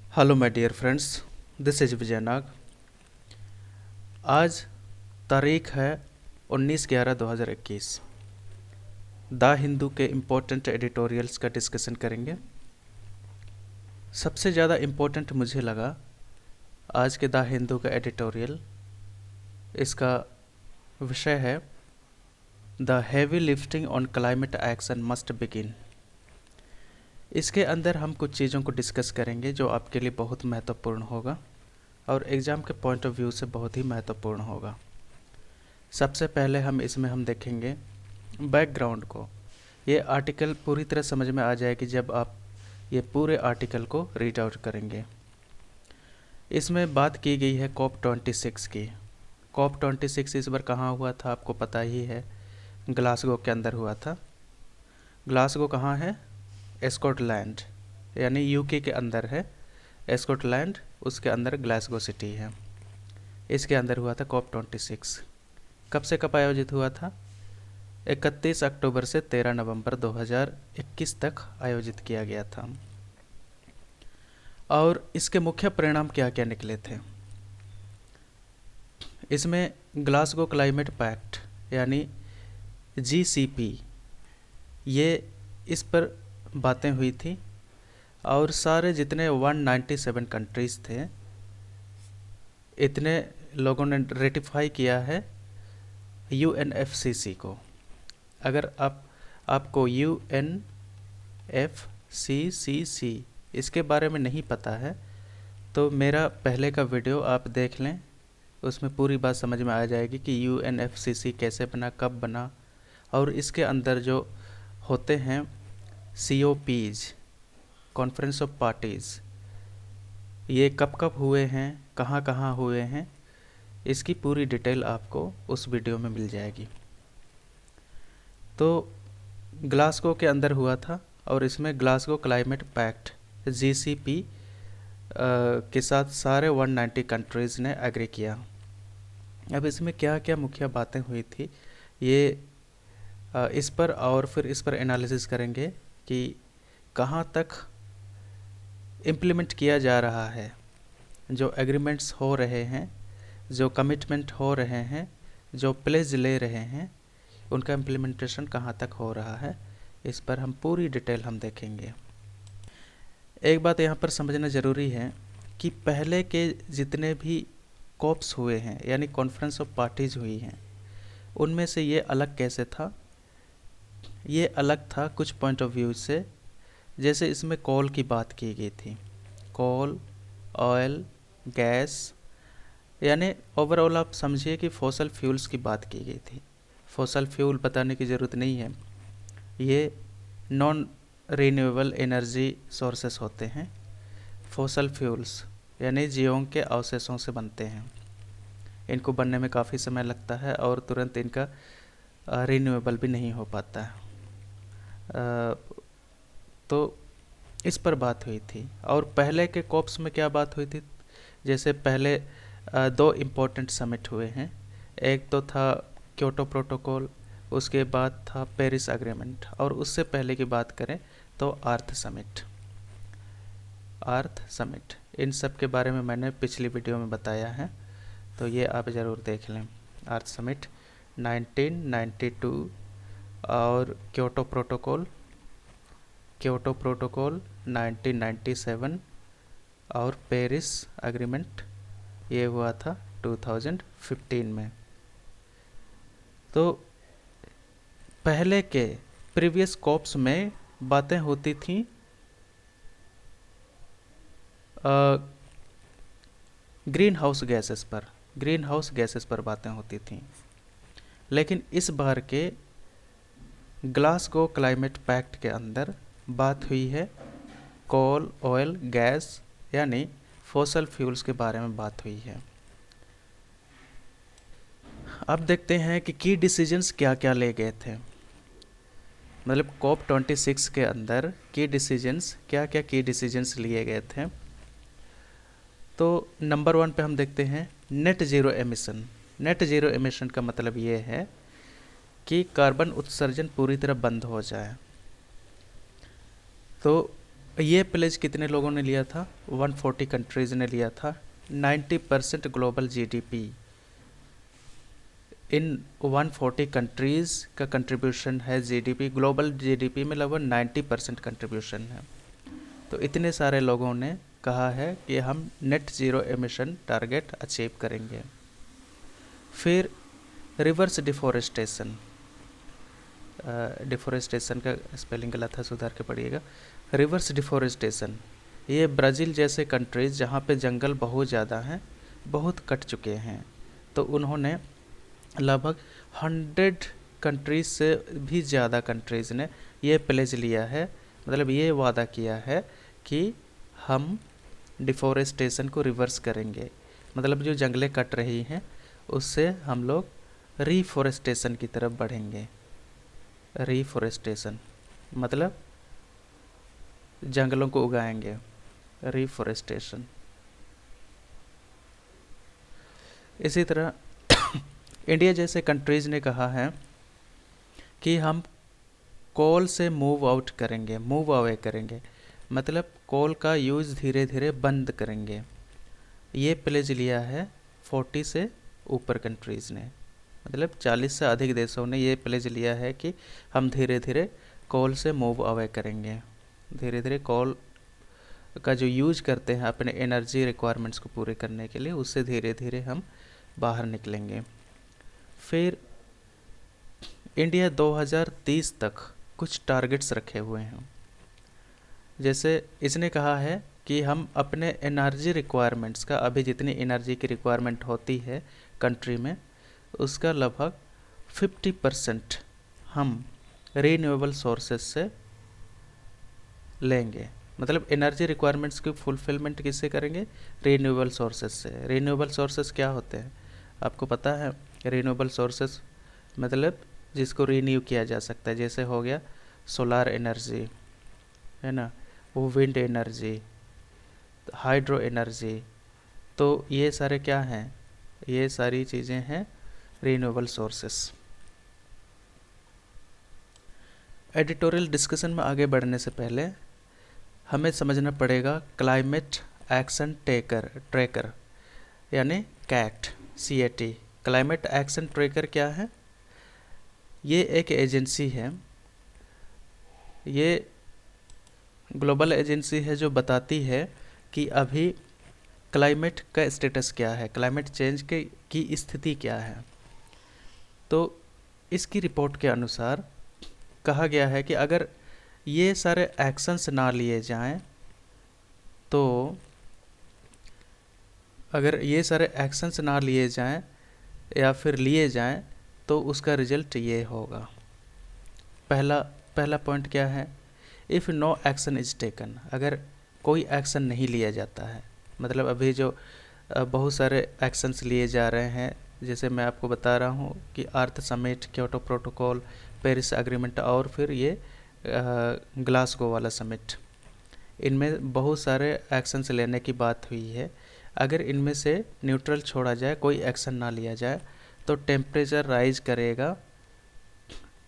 Hello my dear friends, this is Vijay Nag. आज तारीख है 19/11/2021। द हिंदू के इम्पोर्टेंट एडिटोरियल्स का डिस्कशन करेंगे। सबसे ज़्यादा इम्पोर्टेंट मुझे लगा आज के द हिंदू का एडिटोरियल। इसका विषय है the heavy lifting on climate action must begin. इसके अंदर हम कुछ चीज़ों को डिस्कस करेंगे जो आपके लिए बहुत महत्वपूर्ण होगा और एग्ज़ाम के पॉइंट ऑफ व्यू से बहुत ही महत्वपूर्ण होगा। सबसे पहले हम देखेंगे बैकग्राउंड को। ये आर्टिकल पूरी तरह समझ में आ जाएगी जब आप ये पूरे आर्टिकल को रीड आउट करेंगे। इसमें बात की गई है COP26 की। COP26 इस बार कहाँ हुआ था आपको पता ही है, ग्लासगो के अंदर हुआ था। ग्लासगो कहाँ है? स्कॉटलैंड, यानी यूके के अंदर है स्कॉटलैंड, उसके अंदर ग्लासगो सिटी है। इसके अंदर हुआ था COP26। कब से कब आयोजित हुआ था? 31 अक्टूबर से 13 नवंबर 2021 तक आयोजित किया गया था। और इसके मुख्य परिणाम क्या क्या निकले थे? इसमें ग्लासगो क्लाइमेट पैक्ट यानी GCP, ये इस पर बातें हुई थी और सारे जितने 197 कंट्रीज़ थे, इतने लोगों ने रेटिफाई किया है UNFCCC को। अगर आपको UNFCCC इसके बारे में नहीं पता है तो मेरा पहले का वीडियो आप देख लें, उसमें पूरी बात समझ में आ जाएगी कि UNFCCC कैसे बना, कब बना, और इसके अंदर जो होते हैं COPs, कॉन्फ्रेंस ऑफ पार्टीज़, ये कब कब हुए हैं, कहाँ कहाँ हुए हैं, इसकी पूरी डिटेल आपको उस वीडियो में मिल जाएगी। तो ग्लासगो के अंदर हुआ था और इसमें ग्लासगो क्लाइमेट पैक्ट GCP के साथ सारे 190 कंट्रीज़ ने एग्री किया। अब इसमें क्या क्या मुख्य बातें हुई थी ये इस पर और फिर इस पर एनालिसिस करेंगे कि कहाँ तक इम्प्लीमेंट किया जा रहा है, जो एग्रीमेंट्स हो रहे हैं, जो कमिटमेंट हो रहे हैं, जो प्लेज ले रहे हैं, उनका इम्प्लीमेंटेशन कहाँ तक हो रहा है, इस पर हम पूरी डिटेल देखेंगे। एक बात यहाँ पर समझना ज़रूरी है कि पहले के जितने भी कॉप्स हुए हैं यानी कॉन्फ्रेंस ऑफ पार्टीज़ हुई हैं, उनमें से ये अलग कैसे था? ये अलग था कुछ पॉइंट ऑफ व्यू से। जैसे इसमें कोल की बात की गई थी, कोल, ऑयल, गैस, यानी ओवरऑल आप समझिए कि फॉसल फ्यूल्स की बात की गई थी। फॉसल फ्यूल बताने की ज़रूरत नहीं है, ये नॉन रिन्यूएबल एनर्जी सोर्सेस होते हैं। फॉसल फ्यूल्स यानी जीवों के अवशेषों से बनते हैं, इनको बनने में काफ़ी समय लगता है और तुरंत इनका रिन्यूएबल भी नहीं हो पाता है। तो इस पर बात हुई थी। और पहले के कॉप्स में क्या बात हुई थी? जैसे पहले दो इम्पोर्टेंट समिट हुए हैं। एक तो था क्योटो प्रोटोकॉल, उसके बाद था पेरिस एग्रीमेंट, और उससे पहले की बात करें तो अर्थ समिट। इन सब के बारे में मैंने पिछली वीडियो में बताया है, तो ये आप ज़रूर देख लें। अर्थ समिट 1992 और क्योटो प्रोटोकॉल 1997 और पेरिस एग्रीमेंट ये हुआ था 2015 में। तो पहले के प्रीवियस कॉप्स में बातें होती थी ग्रीन हाउस गैसेस पर बातें होती थी। लेकिन इस बार के ग्लासगो क्लाइमेट पैक्ट के अंदर बात हुई है कोल, ऑयल, गैस यानी फॉसल फ्यूल्स के बारे में बात हुई है। अब देखते हैं कि की डिसीजंस क्या क्या ले गए थे, मतलब COP26 के अंदर की डिसीजंस क्या लिए गए थे। तो नंबर 1 पे हम देखते हैं नेट ज़ीरो एमिशन का मतलब ये है कि कार्बन उत्सर्जन पूरी तरह बंद हो जाए। तो ये प्लेज कितने लोगों ने लिया था? 140 कंट्रीज़ ने लिया था। 90% ग्लोबल जीडीपी इन 140 कंट्रीज़ का कंट्रीब्यूशन है जीडीपी, ग्लोबल जीडीपी में लगभग 90% कंट्रीब्यूशन है। तो इतने सारे लोगों ने कहा है कि हम net zero emission target achieve करेंगे। फिर रिवर्स डिफॉरेस्टेशन, डिफॉरेस्टेशन का स्पेलिंग गलत है, सुधार के पढ़िएगा। रिवर्स डिफॉरेस्टेशन, ये ब्राज़ील जैसे कंट्रीज़ जहाँ पे जंगल बहुत ज़्यादा हैं, बहुत कट चुके हैं, तो उन्होंने लगभग 100 कंट्रीज़ से भी ज़्यादा कंट्रीज़ ने ये प्लेज लिया है, मतलब ये वादा किया है कि हम डिफॉरेस्टेशन को रिवर्स करेंगे। मतलब जो जंगलें कट रही हैं उससे हम लोग रीफॉरेस्टेशन की तरफ बढ़ेंगे। रीफॉरेस्टेशन मतलब जंगलों को उगाएंगे, रीफॉरेस्टेशन। इसी तरह इंडिया जैसे कंट्रीज़ ने कहा है कि हम कोल से मूव आउट करेंगे, मूव अवे करेंगे, मतलब कोल का यूज़ धीरे धीरे बंद करेंगे। ये प्लेज लिया है 40 से ऊपर कंट्रीज़ ने, मतलब 40 से अधिक देशों ने ये प्लेज लिया है कि हम धीरे धीरे कोल से मूव अवे करेंगे। धीरे धीरे कोल का जो यूज करते हैं अपने एनर्जी रिक्वायरमेंट्स को पूरे करने के लिए, उससे धीरे धीरे हम बाहर निकलेंगे। फिर इंडिया 2030 तक कुछ टारगेट्स रखे हुए हैं। जैसे इसने कहा है कि हम अपने एनर्जी रिक्वायरमेंट्स का, अभी जितनी एनर्जी की रिक्वायरमेंट होती है कंट्री में, उसका लगभग 50% हम रीन्यूएबल सोर्सेस से लेंगे। मतलब एनर्जी रिक्वायरमेंट्स की फुलफिलमेंट किससे करेंगे? रीन्यूएबल सोर्सेस से। रीन्यूएबल सोर्सेस क्या होते हैं आपको पता है? रीन्यूएबल सोर्सेस मतलब जिसको रीन्यू किया जा सकता है, जैसे हो गया सोलार एनर्जी, है ना, वो विंड एनर्जी, हाइड्रो एनर्जी। तो ये सारे क्या हैं? ये सारी चीज़ें हैं रीन्यूएबल सोर्सेस। एडिटोरियल डिस्कशन में आगे बढ़ने से पहले हमें समझना पड़ेगा क्लाइमेट एक्शन ट्रैकर यानी cat, CAT। Climate action tracker क्या है? ये एक एजेंसी है, ये ग्लोबल एजेंसी है जो बताती है कि अभी क्लाइमेट का स्टेटस क्या है, क्लाइमेट चेंज की स्थिति क्या है। तो इसकी रिपोर्ट के अनुसार कहा गया है कि अगर ये सारे एक्शंस ना लिए जाएं, तो अगर ये सारे एक्शंस ना लिए जाएं या फिर लिए जाएं तो उसका रिजल्ट ये होगा। पहला पॉइंट क्या है? If no action is taken, अगर कोई एक्शन नहीं लिया जाता है, मतलब अभी जो बहुत सारे एक्शंस लिए जा रहे हैं, जैसे मैं आपको बता रहा हूँ कि earth summit, Kyoto protocol, Paris agreement और फिर ये ग्लासगो वाला समिट, इनमें बहुत सारे एक्शंस लेने की बात हुई है। अगर इनमें से न्यूट्रल छोड़ा जाए, कोई एक्शन ना लिया जाए, तो टेम्परेचर राइज करेगा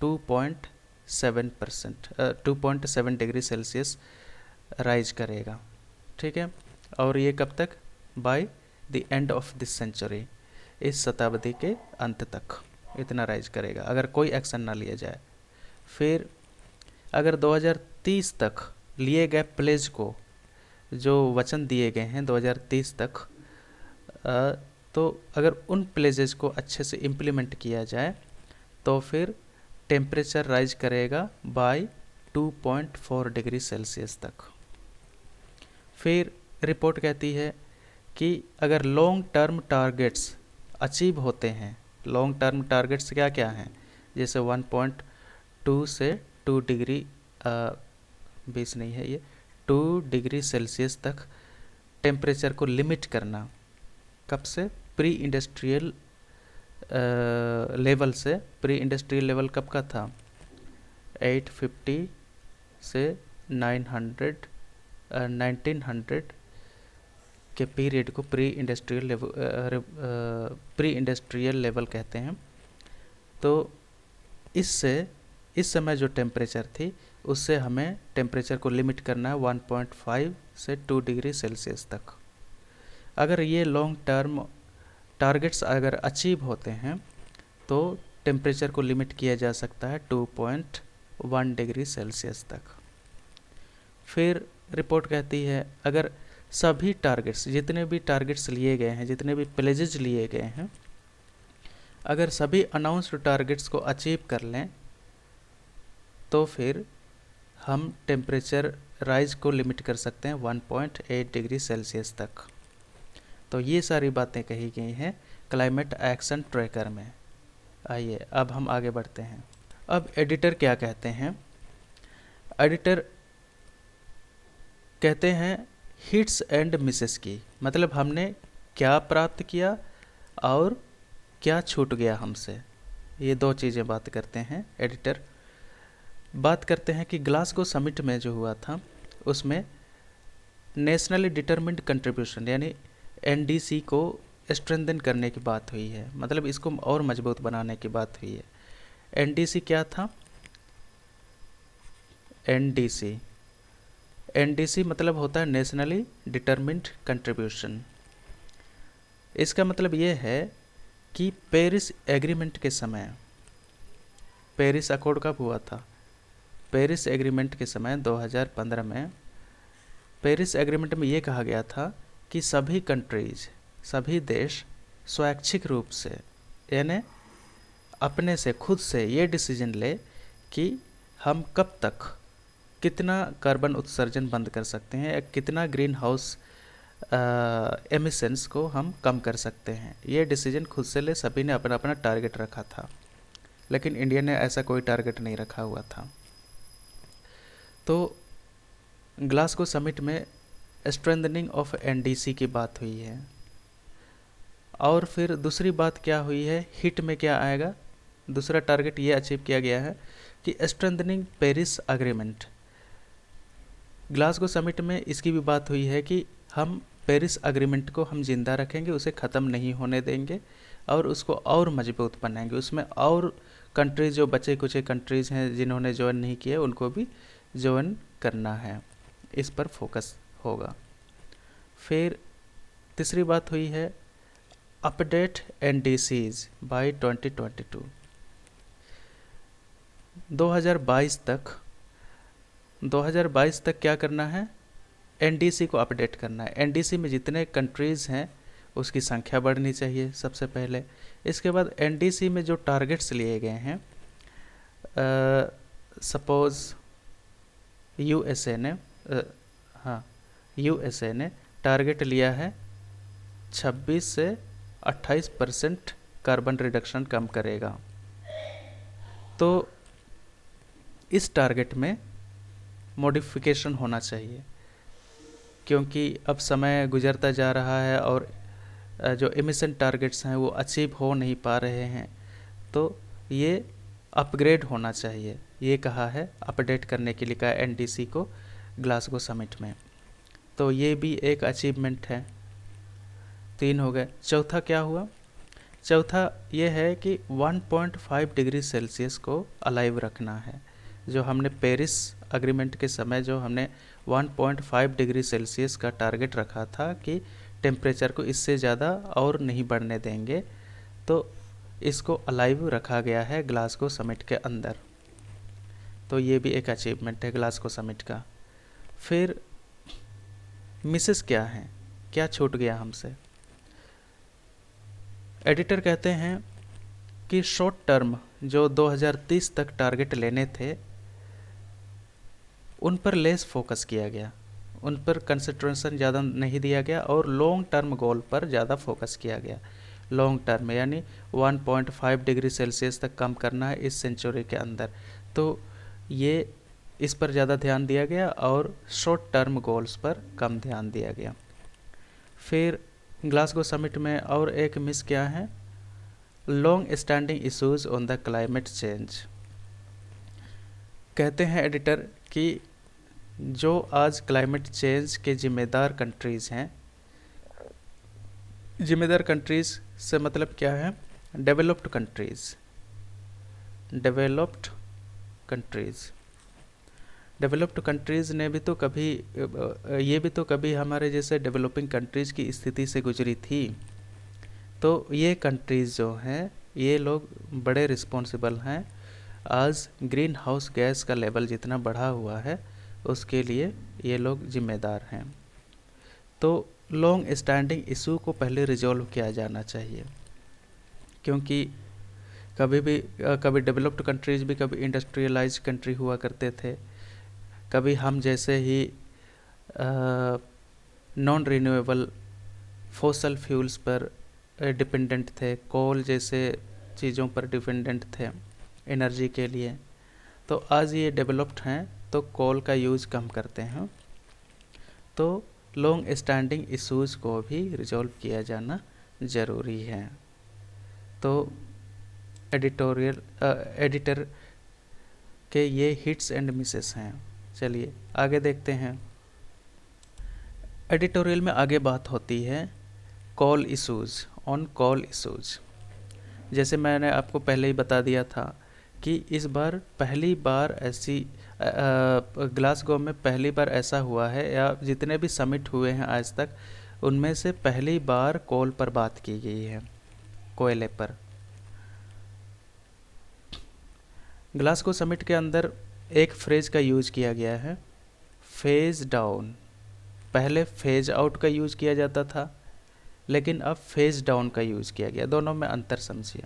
2.7 डिग्री सेल्सियस राइज करेगा। ठीक है, और ये कब तक? By the end of this century, इस शताब्दी के अंत तक इतना राइज करेगा अगर कोई एक्शन ना लिया जाए। फिर अगर 2030 तक लिए गए प्लेज को, जो वचन दिए गए हैं 2030 तक, तो अगर उन प्लेजेस को अच्छे से इम्प्लीमेंट किया जाए तो फिर टेम्परेचर राइज करेगा बाय 2.4 डिग्री सेल्सियस तक। फिर रिपोर्ट कहती है कि अगर लॉन्ग टर्म टारगेट्स अचीव होते हैं, लॉन्ग टर्म टारगेट्स क्या क्या हैं? जैसे 1.2 से 2 डिग्री 20 नहीं है ये, 2 डिग्री सेल्सियस तक टेम्परेचर को लिमिट करना। कब से? प्री इंडस्ट्रियल लेवल से। प्री इंडस्ट्रियल लेवल कब का था? 850 से 1900 के पीरियड को प्री इंडस्ट्रियल लेवल कहते हैं। तो इस समय जो टेम्परेचर थी उससे हमें टेम्परेचर को लिमिट करना है 1.5 से 2 डिग्री सेल्सियस तक। अगर ये लॉन्ग टर्म टारगेट्स अगर अचीव होते हैं तो टेम्परेचर को लिमिट किया जा सकता है 2.1 डिग्री सेल्सियस तक। फिर रिपोर्ट कहती है अगर सभी टारगेट्स, जितने भी टारगेट्स लिए गए हैं, जितने भी प्लेजेज लिए गए हैं, अगर सभी अनाउंस्ड टारगेट्स को अचीव कर लें तो फिर हम टेम्परेचर राइज को लिमिट कर सकते हैं 1.8 डिग्री सेल्सियस तक। तो ये सारी बातें कही गई हैं क्लाइमेट एक्शन ट्रैकर में। आइए अब हम आगे बढ़ते हैं। अब एडिटर क्या कहते हैं? एडिटर कहते हैं हिट्स एंड मिसेस की, मतलब हमने क्या प्राप्त किया और क्या छूट गया हमसे, ये दो चीज़ें बात करते हैं एडिटर। बात करते हैं कि ग्लासगो समिट में जो हुआ था उसमें नेशनली डिटरमिन्ड कंट्रीब्यूशन यानी एनडीसी को स्ट्रेंथन करने की बात हुई है, मतलब इसको और मजबूत बनाने की बात हुई है। एनडीसी क्या था? एनडीसी मतलब होता है नेशनली डिटरमिन्ड कंट्रीब्यूशन। इसका मतलब ये है कि पेरिस एग्रीमेंट के समय, पेरिस अकॉर्ड कब हुआ था? पेरिस एग्रीमेंट के समय 2015 में पेरिस एग्रीमेंट में ये कहा गया था कि सभी कंट्रीज, सभी देश स्वैच्छिक रूप से यानी अपने से खुद से ये डिसीजन ले कि हम कब तक कितना कार्बन उत्सर्जन बंद कर सकते हैं या कितना ग्रीन हाउस एमिशंस को हम कम कर सकते हैं। ये डिसीजन खुद से ले, सभी ने अपना अपना टारगेट रखा था, लेकिन इंडिया ने ऐसा कोई टारगेट नहीं रखा हुआ था। तो ग्लासगो समिट में स्ट्रेंथनिंग ऑफ एनडीसी की बात हुई है। और फिर दूसरी बात क्या हुई है, हिट में क्या आएगा? दूसरा टारगेट ये अचीव किया गया है कि strengthening Paris agreement. Glasgow summit में इसकी भी बात हुई है कि हम पेरिस एग्रीमेंट को हम जिंदा रखेंगे, उसे ख़त्म नहीं होने देंगे और उसको और मजबूत बनाएंगे। उसमें और कंट्रीज़, जो बचे कुचे कंट्रीज़ हैं जिन्होंने ज्वाइन नहीं किया, उनको भी ज्वाइन करना है, इस पर फोकस होगा। फिर तीसरी बात हुई है अपडेट एनडीसीज बाय 2022। 2022 तक क्या करना है? एनडीसी को अपडेट करना है। एनडीसी में जितने कंट्रीज़ हैं उसकी संख्या बढ़नी चाहिए सबसे पहले। इसके बाद एनडीसी में जो टारगेट्स लिए गए हैं, सपोज़ यूएसए ने टारगेट लिया है 26 से 28% कार्बन रिडक्शन कम करेगा। तो इस टारगेट में मॉडिफिकेशन होना चाहिए, क्योंकि अब समय गुजरता जा रहा है और जो एमिशन टारगेट्स हैं वो अचीव हो नहीं पा रहे हैं, तो ये अपग्रेड होना चाहिए, ये कहा है, अपडेट करने के लिए कहा एनडीसी को ग्लासगो समिट में। तो ये भी एक अचीवमेंट है। 3 हो गए। चौथा क्या हुआ? चौथा ये है कि 1.5 डिग्री सेल्सियस को अलाइव रखना है। जो हमने पेरिस एग्रीमेंट के समय जो हमने 1.5 डिग्री सेल्सियस का टारगेट रखा था कि टेम्परेचर को इससे ज़्यादा और नहीं बढ़ने देंगे, तो इसको अलाइव रखा गया है ग्लासगो समिट के अंदर। तो ये भी एक अचीवमेंट है ग्लासगो समिट का। फिर मिसेस क्या हैं, क्या छूट गया हमसे? एडिटर कहते हैं कि शॉर्ट टर्म जो 2030 तक टारगेट लेने थे उन पर लेस फोकस किया गया, उन पर कंसंट्रेशन ज़्यादा नहीं दिया गया और लॉन्ग टर्म गोल पर ज़्यादा फोकस किया गया। लॉन्ग टर्म यानी 1.5 डिग्री सेल्सियस तक कम करना है इस सेंचुरी के अंदर, तो ये इस पर ज़्यादा ध्यान दिया गया और शॉर्ट टर्म गोल्स पर कम ध्यान दिया गया। फिर ग्लासगो समिट में और एक मिस क्या है? Long standing issues on the climate change. कहते हैं एडिटर कि जो आज क्लाइमेट चेंज के जिम्मेदार कंट्रीज़ हैं, जिम्मेदार कंट्रीज़ से मतलब क्या है? Developed countries. डेवलप्ड कंट्रीज़ ने भी तो कभी ये भी तो कभी हमारे जैसे डेवलपिंग कंट्रीज़ की स्थिति से गुजरी थी। तो ये कंट्रीज़ जो हैं ये लोग बड़े रिस्पॉन्सिबल हैं। आज ग्रीन हाउस गैस का लेवल जितना बढ़ा हुआ है उसके लिए ये लोग जिम्मेदार हैं। तो लॉन्ग स्टैंडिंग इशू को पहले रिजॉल्व किया जाना चाहिए, क्योंकि कभी डेवलप्ड कंट्रीज़ भी कभी इंडस्ट्रियलाइज कंट्री हुआ करते थे, कभी हम जैसे ही नॉन रिन्यूएबल फॉसल फ्यूल्स पर डिपेंडेंट थे, कोल जैसे चीज़ों पर डिपेंडेंट थे एनर्जी के लिए। तो आज ये डेवलप्ड हैं तो कोल का यूज़ कम करते हैं। तो लॉन्ग स्टैंडिंग इश्यूज़ को भी रिजॉल्व किया जाना ज़रूरी है। तो एडिटर के ये हिट्स एंड मिसेस हैं। चलिए आगे देखते हैं। एडिटोरियल में आगे बात होती है call issues, on call issues. जैसे मैंने आपको पहले ही बता दिया था कि इस बार पहली बार ऐसी ग्लासगो में पहली बार ऐसा हुआ है, या जितने भी समिट हुए हैं आज तक उनमें से पहली बार कोल पर बात की गई है, कोयले पर। ग्लासगो समिट के अंदर एक फ्रेज का यूज़ किया गया है, फेज डाउन। पहले फेज आउट का यूज़ किया जाता था, लेकिन अब फेज डाउन का यूज़ किया गया। दोनों में अंतर समझिए।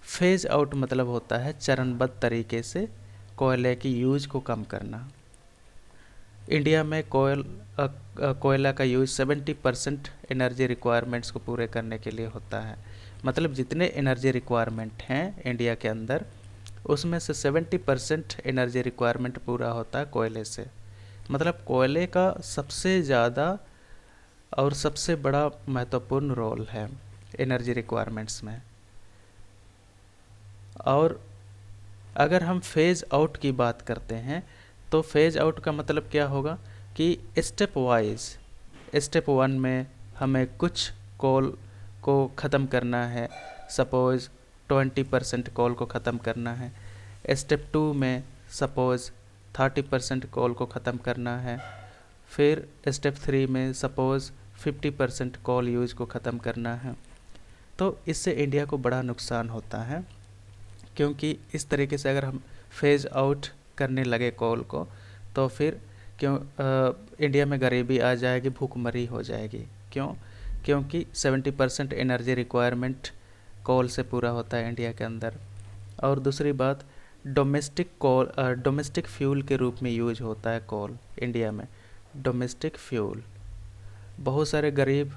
फेज आउट मतलब होता है चरणबद्ध तरीके से कोयले की यूज़ को कम करना। इंडिया में कोयला का यूज़ 70% एनर्जी रिक्वायरमेंट्स को पूरे करने के लिए होता है। मतलब जितने एनर्जी रिक्वायरमेंट हैं इंडिया के अंदर, उसमें से 70% एनर्जी रिक्वायरमेंट पूरा होता है कोयले से। मतलब कोयले का सबसे ज़्यादा और सबसे बड़ा महत्वपूर्ण रोल है एनर्जी रिक्वायरमेंट्स में। और अगर हम फेज आउट की बात करते हैं तो फेज आउट का मतलब क्या होगा कि स्टेप वाइज, स्टेप 1 में हमें कुछ कोल को ख़त्म करना है, सपोज़ 20% कोल को ख़त्म करना है। स्टेप 2 में सपोज़ 30% कोल को ख़त्म करना है। फिर स्टेप 3 में सपोज़ 50% कोल यूज़ को ख़त्म करना है। तो इससे इंडिया को बड़ा नुकसान होता है, क्योंकि इस तरीके से अगर हम फेज आउट करने लगे कोल को तो फिर इंडिया में गरीबी आ जाएगी, भूखमरी हो जाएगी। क्योंकि 70% एनर्जी रिक्वायरमेंट कोल से पूरा होता है इंडिया के अंदर। और दूसरी बात, डोमेस्टिक फ्यूल के रूप में यूज होता है कोल इंडिया में। डोमेस्टिक फ्यूल, बहुत सारे गरीब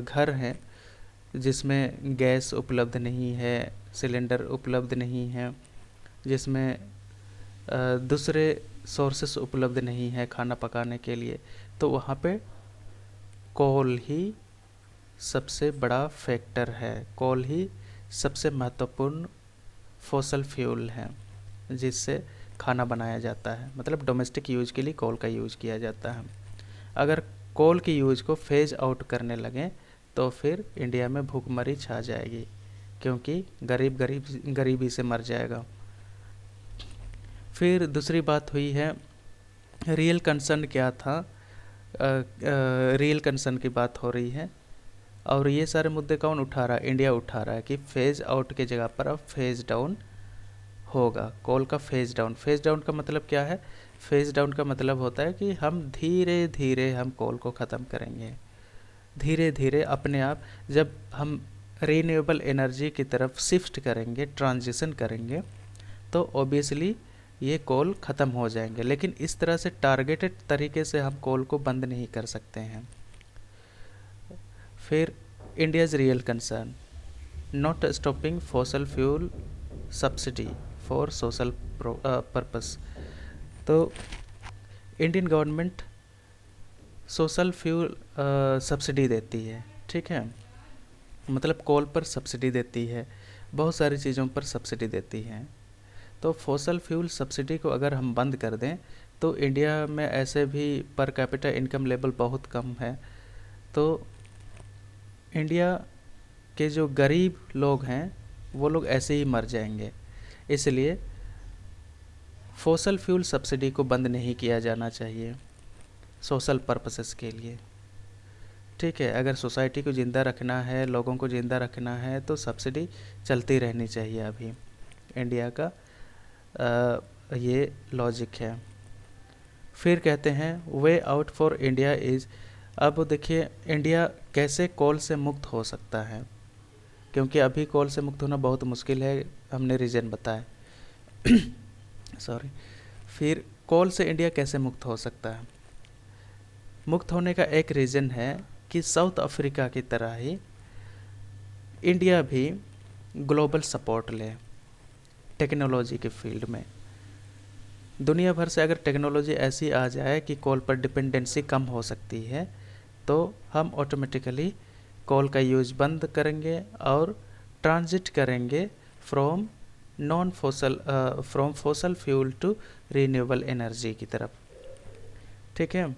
घर हैं जिसमें गैस उपलब्ध नहीं है, सिलेंडर उपलब्ध नहीं है, जिसमें दूसरे सोर्सेस उपलब्ध नहीं है खाना पकाने के लिए। तो वहाँ पे कोल ही सबसे बड़ा फैक्टर है, कोल ही सबसे महत्वपूर्ण फॉसल फ्यूल है जिससे खाना बनाया जाता है। मतलब डोमेस्टिक यूज के लिए कोल का यूज किया जाता है। अगर कोल की यूज को फेज आउट करने लगें तो फिर इंडिया में भूखमरी छा जाएगी, क्योंकि गरीबी से मर जाएगा। फिर दूसरी बात हुई है रियल कंसर्न क्या था। रियल कंसर्न की बात हो रही है, और ये सारे मुद्दे कौन उठा रहा है? इंडिया उठा रहा है कि फेज आउट की जगह पर अब फेज डाउन होगा, कोल का फेज डाउन। फेज डाउन का मतलब क्या है? फेज डाउन का मतलब होता है कि हम धीरे धीरे हम कोल को ख़त्म करेंगे, धीरे धीरे अपने आप। जब हम रीन्यूएबल एनर्जी की तरफ शिफ्ट करेंगे, ट्रांजिशन करेंगे, तो ऑब्वियसली ये कोल ख़त्म हो जाएंगे। लेकिन इस तरह से टारगेटेड तरीके से हम कोल को बंद नहीं कर सकते हैं। फिर India's real concern, not stopping fossil fuel subsidy for social purpose. तो Indian government social fuel subsidy देती है, ठीक है, मतलब कोल पर सब्सिडी देती है, बहुत सारी चीज़ों पर सब्सिडी देती है। तो फॉसल फ्यूल सब्सिडी को अगर हम बंद कर दें तो इंडिया में ऐसे भी पर कैपिटा इनकम लेवल बहुत कम है, तो इंडिया के जो गरीब लोग हैं वो लोग ऐसे ही मर जाएंगे। इसलिए फॉसल फ्यूल सब्सिडी को बंद नहीं किया जाना चाहिए सोशल पर्पसेस के लिए। ठीक है, अगर सोसाइटी को ज़िंदा रखना है, लोगों को ज़िंदा रखना है, तो सब्सिडी चलती रहनी चाहिए। अभी इंडिया का ये लॉजिक है। फिर कहते हैं way out for India is, अब देखिए इंडिया कैसे कोल से मुक्त हो सकता है, क्योंकि अभी कोल से मुक्त होना बहुत मुश्किल है, हमने रीज़न बताया सॉरी। फिर कोल से इंडिया कैसे मुक्त हो सकता है? मुक्त होने का एक रीज़न है कि साउथ अफ्रीका की तरह ही इंडिया भी ग्लोबल सपोर्ट ले टेक्नोलॉजी के फील्ड में। दुनिया भर से अगर टेक्नोलॉजी ऐसी आ जाए कि कोल पर डिपेंडेंसी कम हो सकती है, तो हम ऑटोमेटिकली कोल का यूज़ बंद करेंगे और ट्रांजिट करेंगे from fossil fuel to renewable energy की तरफ। ठीक है,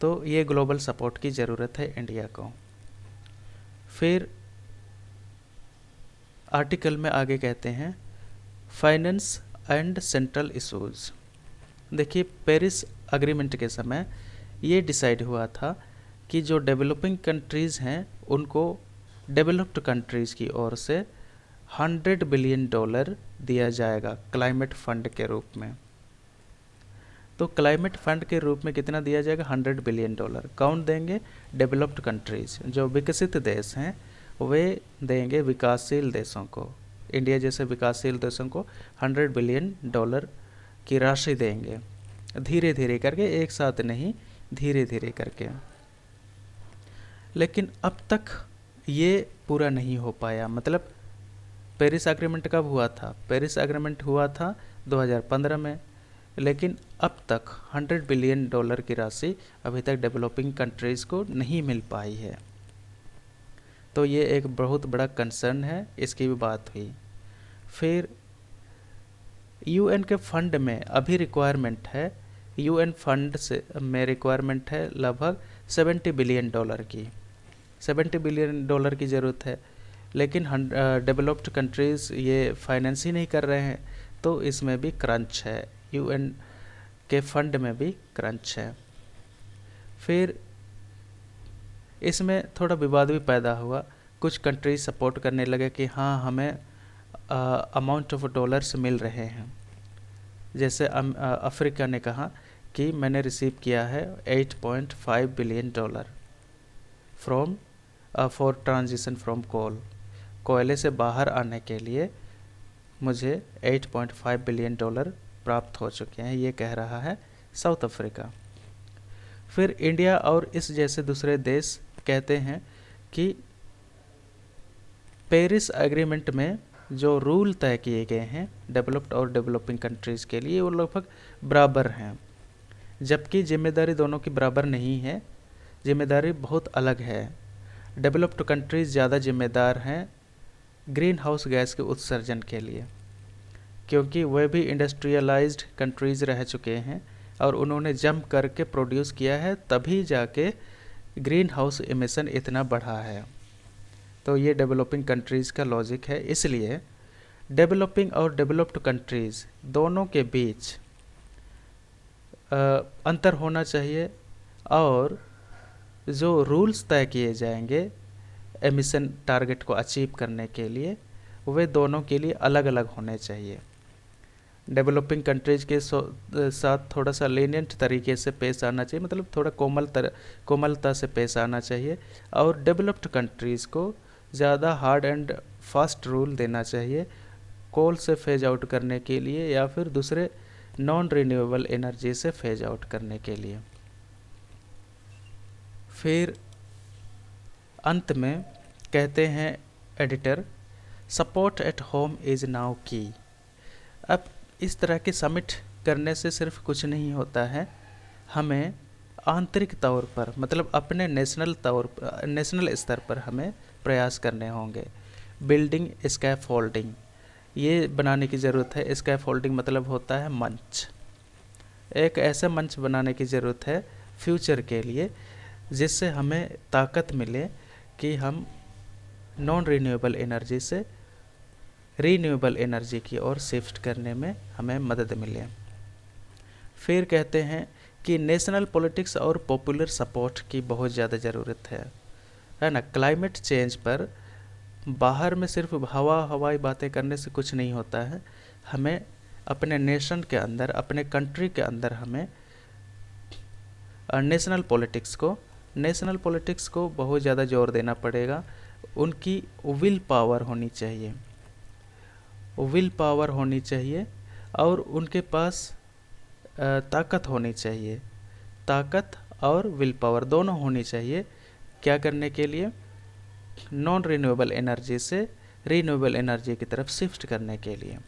तो ये ग्लोबल सपोर्ट की ज़रूरत है इंडिया को। फिर आर्टिकल में आगे कहते हैं फाइनेंस एंड सेंट्रल इशूज़। देखिए पेरिस अग्रीमेंट के समय ये डिसाइड हुआ था कि जो डेवलपिंग कंट्रीज़ हैं उनको डेवलप्ड कंट्रीज़ की ओर से $100 बिलियन दिया जाएगा क्लाइमेट फंड के रूप में। तो क्लाइमेट फंड के रूप में कितना दिया जाएगा? $100 बिलियन। कौन देंगे? डेवलप्ड कंट्रीज़, जो विकसित देश हैं वे देंगे विकासशील देशों को। इंडिया जैसे विकासशील देशों को $100 बिलियन की राशि देंगे, धीरे धीरे करके, एक साथ नहीं, धीरे धीरे करके। लेकिन अब तक ये पूरा नहीं हो पाया। मतलब पेरिस एग्रीमेंट कब हुआ था? पेरिस एग्रीमेंट हुआ था 2015 में, लेकिन अब तक $100 बिलियन की राशि अभी तक डेवलपिंग कंट्रीज़ को नहीं मिल पाई है। तो ये एक बहुत बड़ा कंसर्न है, इसकी भी बात हुई। फिर यूएन के फंड में अभी रिक्वायरमेंट है, यूएन फंड से में रिक्वायरमेंट है लगभग $70 बिलियन की। $70 बिलियन की ज़रूरत है, लेकिन डेवलप्ड कंट्रीज़ ये फाइनेंस ही नहीं कर रहे हैं, तो इसमें भी क्रंच है, यूएन के फंड में भी क्रंच है। फिर इसमें थोड़ा विवाद भी पैदा हुआ, कुछ कंट्रीज सपोर्ट करने लगे कि हाँ हमें अमाउंट ऑफ डॉलर्स मिल रहे हैं। जैसे अफ्रीका ने कहा कि मैंने रिसीव किया है $8.5 billion from for transition from coal, कोयले से बाहर आने के लिए मुझे $8.5 बिलियन प्राप्त हो चुके हैं, ये कह रहा है साउथ अफ्रीका। फिर इंडिया और इस जैसे दूसरे देश कहते हैं कि पेरिस एग्रीमेंट में जो रूल तय किए गए हैं डेवलप्ड और डेवलपिंग कंट्रीज़ के लिए वो लगभग बराबर हैं, जबकि जिम्मेदारी दोनों की बराबर नहीं है, जिम्मेदारी बहुत अलग है। डेवलप्ड कंट्रीज़ ज़्यादा जिम्मेदार हैं ग्रीन हाउस गैस के उत्सर्जन के लिए, क्योंकि वे भी इंडस्ट्रियलाइज्ड कंट्रीज़ रह चुके हैं और उन्होंने जंप करके प्रोड्यूस किया है, तभी जाके ग्रीन हाउस एमिशन इतना बढ़ा है। तो ये डेवलपिंग कंट्रीज़ का लॉजिक है। इसलिए डेवलपिंग और डेवलप्ड कंट्रीज़ दोनों के बीच अंतर होना चाहिए, और जो रूल्स तय किए जाएंगे एमिशन टारगेट को अचीव करने के लिए वे दोनों के लिए अलग अलग होने चाहिए। डेवलपिंग कंट्रीज़ के साथ थोड़ा सा लीनियंट तरीके से पेश आना चाहिए, मतलब थोड़ा कोमलता से पेश आना चाहिए, और डेवलप्ड कंट्रीज़ को ज़्यादा हार्ड एंड फास्ट रूल देना चाहिए कोल से फेज आउट करने के लिए या फिर दूसरे नॉन रिन्यूएबल एनर्जी से फेज आउट करने के लिए। फिर अंत में कहते हैं editor, support at home is now की। अब इस तरह के समिट करने से सिर्फ कुछ नहीं होता है, हमें आंतरिक तौर पर, मतलब अपने नेशनल स्तर पर हमें प्रयास करने होंगे। बिल्डिंग स्कैफोल्डिंग ये बनाने की ज़रूरत है। स्कैफोल्डिंग मतलब होता है मंच, एक ऐसा मंच बनाने की ज़रूरत है फ्यूचर के लिए जिससे हमें ताकत मिले कि हम नॉन रिन्यूएबल एनर्जी से रीन्यूएबल एनर्जी की ओर शिफ्ट करने में हमें मदद मिले। फिर कहते हैं कि नेशनल पॉलिटिक्स और पॉपुलर सपोर्ट की बहुत ज़्यादा ज़रूरत है ना। क्लाइमेट चेंज पर बाहर में सिर्फ हवाई बातें करने से कुछ नहीं होता है, हमें अपने नेशन के अंदर, अपने कंट्री के अंदर हमें नेशनल पॉलिटिक्स को बहुत ज़्यादा जोर देना पड़ेगा। उनकी विल पावर होनी चाहिए और उनके पास ताकत होनी चाहिए। ताकत और विल पावर दोनों होनी चाहिए। क्या करने के लिए? नॉन रिन्यूएबल एनर्जी से रिन्यूएबल एनर्जी की तरफ शिफ्ट करने के लिए।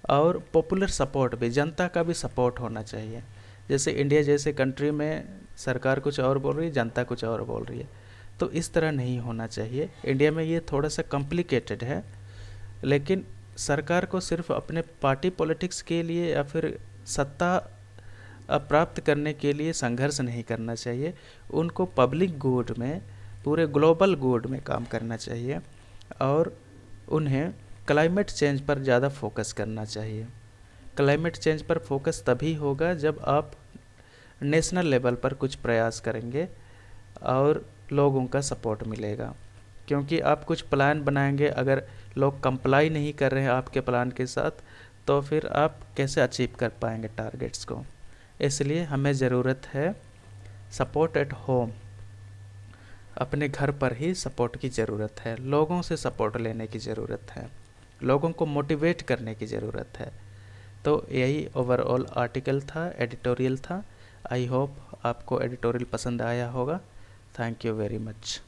और पॉपुलर सपोर्ट भी, जनता का भी सपोर्ट होना चाहिए। जैसे इंडिया जैसे कंट्री में सरकार कुछ और बोल रही है, जनता कुछ और बोल रही है, तो इस तरह नहीं होना चाहिए। इंडिया में ये थोड़ा सा कॉम्प्लिकेटेड है, लेकिन सरकार को सिर्फ अपने पार्टी पॉलिटिक्स के लिए या फिर सत्ता प्राप्त करने के लिए संघर्ष नहीं करना चाहिए। उनको पब्लिक गुड में, पूरे ग्लोबल गुड में काम करना चाहिए और उन्हें क्लाइमेट चेंज पर ज़्यादा फोकस करना चाहिए। क्लाइमेट चेंज पर फोकस तभी होगा जब आप नेशनल लेवल पर कुछ प्रयास करेंगे और लोगों का सपोर्ट मिलेगा। क्योंकि आप कुछ प्लान बनाएंगे, अगर लोग कंप्लाई नहीं कर रहे हैं आपके प्लान के साथ, तो फिर आप कैसे अचीव कर पाएंगे टारगेट्स को। इसलिए हमें ज़रूरत है सपोर्ट एट होम, अपने घर पर ही सपोर्ट की ज़रूरत है। लोगों से सपोर्ट लेने की ज़रूरत है, लोगों को मोटिवेट करने की ज़रूरत है। तो यही ओवरऑल आर्टिकल था, एडिटोरियल था। आई होप आपको एडिटोरियल पसंद आया होगा। Thank you very much.